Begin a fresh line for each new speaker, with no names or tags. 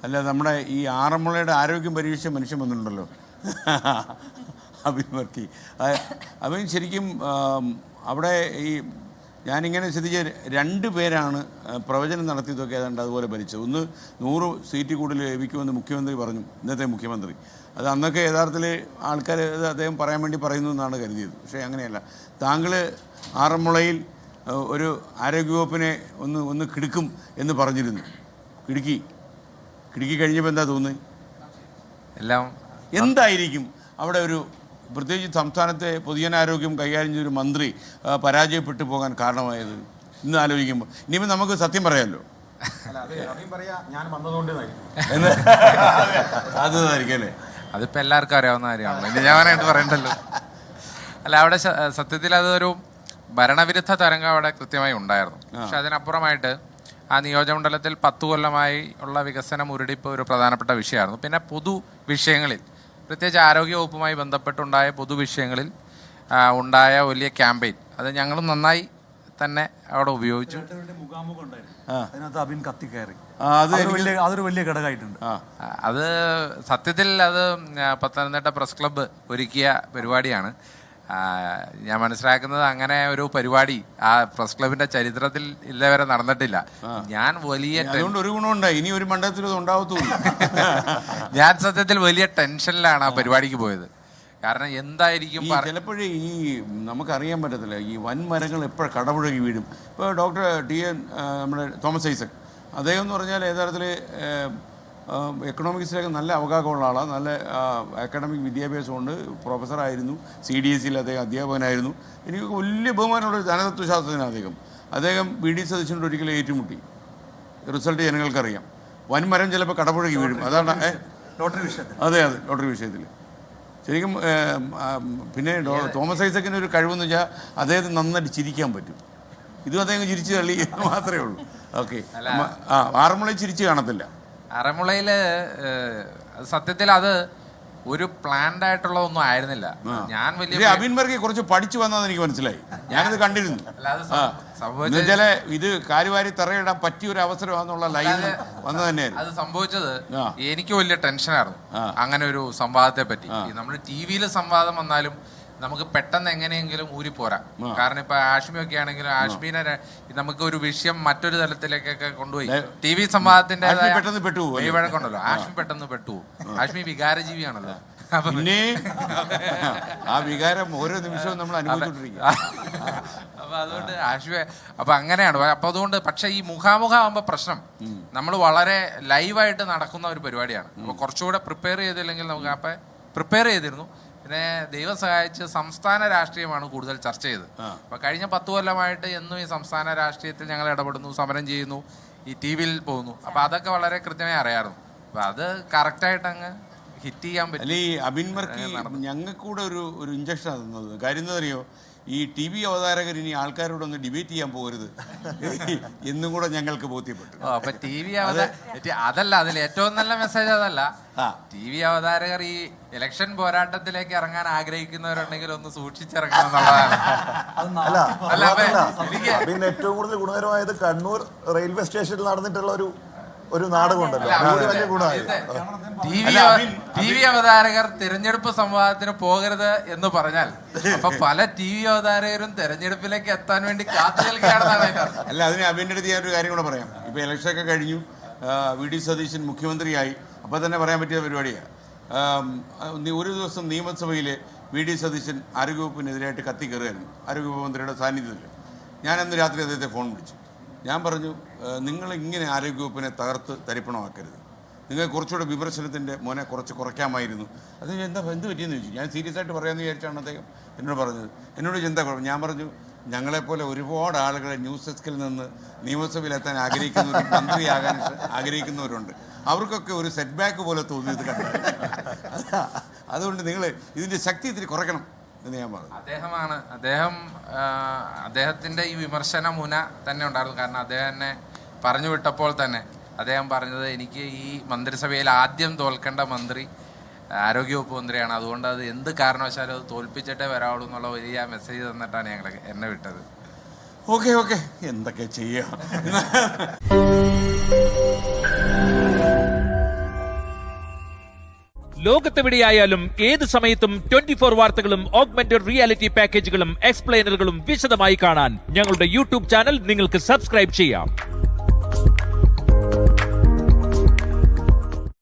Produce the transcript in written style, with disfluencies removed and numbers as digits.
അല്ല, നമ്മുടെ ഈ ആറന്മുളയുടെ ആരോഗ്യം പരീക്ഷിച്ച മനുഷ്യൻ വന്നിട്ടുണ്ടല്ലോ, അബിൻ വർക്കി. അവൻ ശരിക്കും അവിടെ ഈ ഞാനിങ്ങനെ ശ്രദ്ധിച്ച 2 പേരാണ് പ്രവചനം നടത്തിയതൊക്കെ ഏതാണ്ട് അതുപോലെ ഭരിച്ചത്. ഒന്ന് 100 സീറ്റ് കൂടുതൽ ലഭിക്കുമെന്ന് മുഖ്യമന്ത്രി പറഞ്ഞു, ഇന്നത്തെ മുഖ്യമന്ത്രി. അത് അന്നൊക്കെ യഥാർത്ഥത്തിൽ ആൾക്കാർ അദ്ദേഹം പറയാൻ വേണ്ടി പറയുന്നു എന്നാണ് കരുതിയത്. പക്ഷേ അങ്ങനെയല്ല. താങ്കൾ ആറന്മുളയിൽ ഒരു ആരോഗ്യവകുപ്പിനെ ഒന്ന് കിടുക്കും എന്ന് പറഞ്ഞിരുന്നു. കിടുക്കി കഴിഞ്ഞപ്പോൾ എന്താ തോന്നുന്നത്?
എല്ലാം
എന്തായിരിക്കും അവിടെ ഒരു, പ്രത്യേകിച്ച് സംസ്ഥാനത്തെ പൊതുജനാരോഗ്യം കൈകാര്യം ചെയ്തൊരു മന്ത്രി പരാജയപ്പെട്ടു പോകാൻ കാരണമായത് ഇന്ന് ആലോചിക്കുമ്പോൾ? ഇനിയിപ്പോൾ നമുക്ക് സത്യം പറയാമല്ലോ, അതായിരിക്കും അല്ലേ?
അതിപ്പോൾ എല്ലാവർക്കും അറിയാവുന്ന കാര്യമാണ്, ഇനി ഞാനായിട്ട് പറയണ്ടല്ലോ. അല്ല, അവിടെ സത്യത്തിൽ അതൊരു ഭരണവിരുദ്ധ തരംഗം അവിടെ കൃത്യമായി ഉണ്ടായിരുന്നു. പക്ഷെ അതിനപ്പുറമായിട്ട് ആ നിയോജകമണ്ഡലത്തിൽ 10 കൊല്ലമായി ഉള്ള വികസന മുരടിപ്പ് ഒരു പ്രധാനപ്പെട്ട വിഷയമായിരുന്നു. പിന്നെ പൊതു വിഷയങ്ങളിൽ, പ്രത്യേകിച്ച് ആരോഗ്യവകുപ്പുമായി ബന്ധപ്പെട്ടുണ്ടായ പൊതുവിഷയങ്ങളിൽ ഉണ്ടായ വലിയ ക്യാമ്പയിൻ, അത് ഞങ്ങളും നന്നായി തന്നെ അവിടെ ഉപയോഗിച്ചു.
അതിനകത്ത് അബിൻ കത്തിക്കയറി,
അതൊരു
വലിയ ഘടകമായിട്ടുണ്ട്.
അത് സത്യത്തിൽ അത് പത്തനംതിട്ട പ്രസ് ക്ലബ്ബ് ഒരുക്കിയ പരിപാടിയാണ്. ഞാൻ മനസ്സിലാക്കുന്നത് അങ്ങനെ ഒരു പരിപാടി ആ പ്രസ് ക്ലബിന്റെ ചരിത്രത്തിൽ ഇല്ലവരെ നടന്നിട്ടില്ല. ഞാൻ
ഒരു ഗുണമുണ്ടായി, ഇനി ഒരു മണ്ഡലത്തിൽ ഉണ്ടാവത്തുമില്ല.
ഞാൻ സത്യത്തിൽ വലിയ ടെൻഷനിലാണ് ആ പരിപാടിക്ക് പോയത്. കാരണം എന്തായിരിക്കും
ചിലപ്പോഴേ ഈ നമുക്കറിയാൻ പറ്റത്തില്ല, ഈ വൻമരങ്ങൾ എപ്പോഴും കടപുഴകി വീഴും. ഇപ്പോൾ ഡോക്ടർ നമ്മുടെ തോമസ് ഐസക്, അദ്ദേഹം എന്ന് പറഞ്ഞാൽ യഥാർത്ഥത്തിൽ എക്കണോമിക്സിലൊക്കെ നല്ല അവഗാഹമുള്ള ആളാണ്. നല്ല അക്കാഡമിക് വിദ്യാഭ്യാസമുണ്ട്, പ്രൊഫസറായിരുന്നു, CDSE അദ്ദേഹം അധ്യാപകനായിരുന്നു. എനിക്ക് വലിയ ബഹുമാനമുള്ളൊരു ധനതത്വശാസ്ത്രജ്ഞനാണ് അദ്ദേഹം BD സതീശനോട് ഒരിക്കലും ഏറ്റുമുട്ടി. റിസൾട്ട് ജനങ്ങൾക്കറിയാം. വൻമരം ചിലപ്പോൾ കടപുഴകി വീഴും, അതാണ്
ലോട്ടറി വിഷയത്തിൽ.
അതെ, ലോട്ടറി വിഷയത്തിൽ ശരിക്കും. പിന്നെ തോമസ് ഐസക്കിന് ഒരു കഴിവെന്ന് വെച്ചാൽ അദ്ദേഹത്തിന് നന്നായിട്ട് ചിരിക്കാൻ പറ്റും. ഇതും അദ്ദേഹം ചിരിച്ചു തള്ളി മാത്രമേ ഉള്ളൂ. ഓക്കെ, ആറന്മുളയിൽ ചിരിച്ച് കാണത്തില്ല.
ആറന്മുളയിൽ സത്യത്തിൽ അത് ഒരു പ്ലാൻഡ് ആയിട്ടുള്ളതൊന്നും ആയിരുന്നില്ല. ഞാൻ വലിയ
അബിൻ വർക്കി കുറച്ച് പഠിച്ചു വന്നതെന്ന് എനിക്ക് മനസ്സിലായി, ഞാനിത് കണ്ടിരുന്നു. ഇത് കാര്യവാരി തറയിടാൻ പറ്റിയ ഒരു അവസരമാണെന്നുള്ള ലൈന് വന്നത് തന്നെയായിരുന്നു.
അത് സംഭവിച്ചത് എനിക്ക് വലിയ ടെൻഷനായിരുന്നു അങ്ങനെ ഒരു സംവാദത്തെ പറ്റി. നമ്മൾ TV-യിൽ സംവാദം വന്നാലും നമുക്ക് പെട്ടെന്ന് എങ്ങനെയെങ്കിലും ഊരിപ്പോരാ. കാരണം ഇപ്പൊ ആഷ്മി ഒക്കെ ആണെങ്കിലും ആഷ്മിനെ നമുക്ക് ഒരു വിഷയം മറ്റൊരു തലത്തിലേക്കൊക്കെ കൊണ്ടുപോയി TV സംവാദത്തിന്റെ വഴക്കുണ്ടല്ലോ. ആഷ്മി പെട്ടെന്ന് പെട്ടുപോകും. ആഷ്മി വികാരജീവിയാണല്ലോ.
പിന്നെ ആ വികാരം ഓരോ നിമിഷവും നമ്മൾ അനുഭവിച്ചുകൊണ്ടിരിക്കും.
അപ്പൊ അതുകൊണ്ട് ആഷ്മി അപ്പൊ അങ്ങനെയാണ്. അപ്പൊ അതുകൊണ്ട് പക്ഷെ ഈ മുഖാമുഖം ആകുമ്പോ പ്രശ്നം, നമ്മൾ വളരെ ലൈവായിട്ട് നടക്കുന്ന ഒരു പരിപാടിയാണ്. അപ്പൊ കുറച്ചുകൂടെ പ്രിപ്പയർ ചെയ്തില്ലെങ്കിൽ നമുക്ക് അപ്പൊ പ്രിപ്പയർ ചെയ്തിരുന്നു. പിന്നെ ദൈവം സഹായിച്ച് സംസ്ഥാന രാഷ്ട്രീയമാണ് കൂടുതൽ ചർച്ച ചെയ്തത്. അപ്പൊ കഴിഞ്ഞ 10 കൊല്ലമായിട്ട് എന്നും ഈ സംസ്ഥാന രാഷ്ട്രീയത്തിൽ ഞങ്ങൾ ഇടപെടുന്നു, സമരം ചെയ്യുന്നു, ഈ TV-യിൽ പോകുന്നു. അപ്പൊ അതൊക്കെ വളരെ കൃത്യമായി അറിയാമായിരുന്നു. അപ്പൊ അത് കറക്റ്റായിട്ട് അങ്ങ് ഹിറ്റ് ചെയ്യാൻ പറ്റും.
ഈ അബിൻ വർക്കി ഞങ്ങൾക്കൂടെ ഒരു ഇഞ്ചക്ഷൻ തന്നത്. കാര്യം എന്താ അറിയോ, ഈ TV അവതാരകർ ഇനി ആൾക്കാരോടൊന്ന് ഡിബേറ്റ് ചെയ്യാൻ പോകരുത് എന്നും കൂടെ ഞങ്ങൾക്ക് ബോധ്യപ്പെട്ടു.
അപ്പൊ TV അതല്ല, അതിൽ ഏറ്റവും നല്ല മെസ്സേജ് അതല്ല. TV അവതാരകർ ഈ ഇലക്ഷൻ പോരാട്ടത്തിലേക്ക് ഇറങ്ങാൻ ആഗ്രഹിക്കുന്നവരുണ്ടെങ്കിൽ ഒന്ന് സൂക്ഷിച്ചിറങ്ങണം എന്നുള്ളതാണ്.
പിന്നെ ഏറ്റവും കൂടുതൽ ഗുണകരമായത് കണ്ണൂർ റെയിൽവേ സ്റ്റേഷനിൽ നടന്നിട്ടുള്ള ഒരു നാടകമുണ്ടല്ലോ, വലിയ ഗുണമായി.
TV അവതാരകർ തിരഞ്ഞെടുപ്പ് സംവാദത്തിന് പോകരുത് എന്ന് പറഞ്ഞാൽ അപ്പൊ പല TV അവതാരകരും തെരഞ്ഞെടുപ്പിലേക്ക് എത്താൻ വേണ്ടി കാത്തു നിൽക്കുകയാണെന്നാണ്.
അല്ല, അതിന് അബിൻ്റെ അടുത്ത് ഞാനൊരു കാര്യം കൂടെ പറയാം. ഇപ്പൊ ഇലക്ഷനൊക്കെ കഴിഞ്ഞു, VD സതീശൻ മുഖ്യമന്ത്രിയായി. അപ്പോൾ തന്നെ പറയാൻ പറ്റിയ പരിപാടിയാണ്. ഒരു ദിവസം നിയമസഭയിൽ VD സതീശൻ ആരോഗ്യവകുപ്പിനെതിരായിട്ട് കത്തിക്കയറുകയായിരുന്നു, ആരോഗ്യവകുപ്പ് മന്ത്രിയുടെ സാന്നിധ്യത്തിൽ. ഞാനന്ന് രാത്രി അദ്ദേഹത്തെ ഫോൺ വിളിച്ചു. ഞാൻ പറഞ്ഞു, നിങ്ങൾ ഇങ്ങനെ ആരോഗ്യവകുപ്പിനെ തകർത്ത് തരിപ്പണമാക്കരുത്, നിങ്ങൾ കുറച്ചുകൂടെ വിമർശനത്തിൻ്റെ മോനെ കുറച്ച് കുറയ്ക്കാമായിരുന്നു. അത് എന്ത് പറ്റിയെന്ന് ചോദിച്ചു. ഞാൻ സീരിയസ് ആയിട്ട് പറയാമെന്ന് വിചാരിച്ചാണ് അദ്ദേഹം എന്നോട് പറഞ്ഞത്. എന്നോട് എന്താ കുഴപ്പം? ഞാൻ പറഞ്ഞു, ഞങ്ങളെപ്പോലെ ഒരുപാട് ആളുകളെ ന്യൂസ് ഡെസ്കിൽ നിന്ന് നിയമസഭയിലെത്താൻ ആഗ്രഹിക്കുന്നവരും മന്ത്രിയാകാൻ ആഗ്രഹിക്കുന്നവരുണ്ട്. അവർക്കൊക്കെ ഒരു സെറ്റ് ബാക്ക് പോലെ തോന്നിയത് കണ്ടു. അതുകൊണ്ട് നിങ്ങൾ ഇതിൻ്റെ ശക്തി ഇത്തിരി കുറയ്ക്കണം എന്ന് ഞാൻ പറഞ്ഞു.
അദ്ദേഹത്തിൻ്റെ ഈ വിമർശന മുന തന്നെ ഉണ്ടായിരുന്നു. കാരണം അദ്ദേഹം എന്നെ പറഞ്ഞു വിട്ടപ്പോൾ തന്നെ അദ്ദേഹം പറഞ്ഞത്, എനിക്ക് ഈ മന്ത്രിസഭയിൽ ആദ്യം തോൽക്കേണ്ട മന്ത്രി ആരോഗ്യവകുപ്പ് മന്ത്രിയാണ്, അതുകൊണ്ട് അത് എന്ത് കാരണവശാലും അത് തോൽപ്പിച്ചിട്ടേ വരാവുള്ളൂ എന്നുള്ള വലിയ മെസ്സേജ് തന്നിട്ടാണ് എന്നെ വിട്ടത്.
ഓക്കെ എന്തൊക്കെ ചെയ്യാം.
ലോകത്തെവിടെയായാലും ഏത് സമയത്തും 24 വാർത്തകളും ഓഗ്മെന്റഡ് റിയാലിറ്റി പാക്കേജുകളും എക്സ്പ്ലെയിനറുകളും വിശദമായി കാണാൻ ഞങ്ങളുടെ യൂട്യൂബ് ചാനൽ നിങ്ങൾക്ക് സബ്സ്ക്രൈബ് ചെയ്യാം.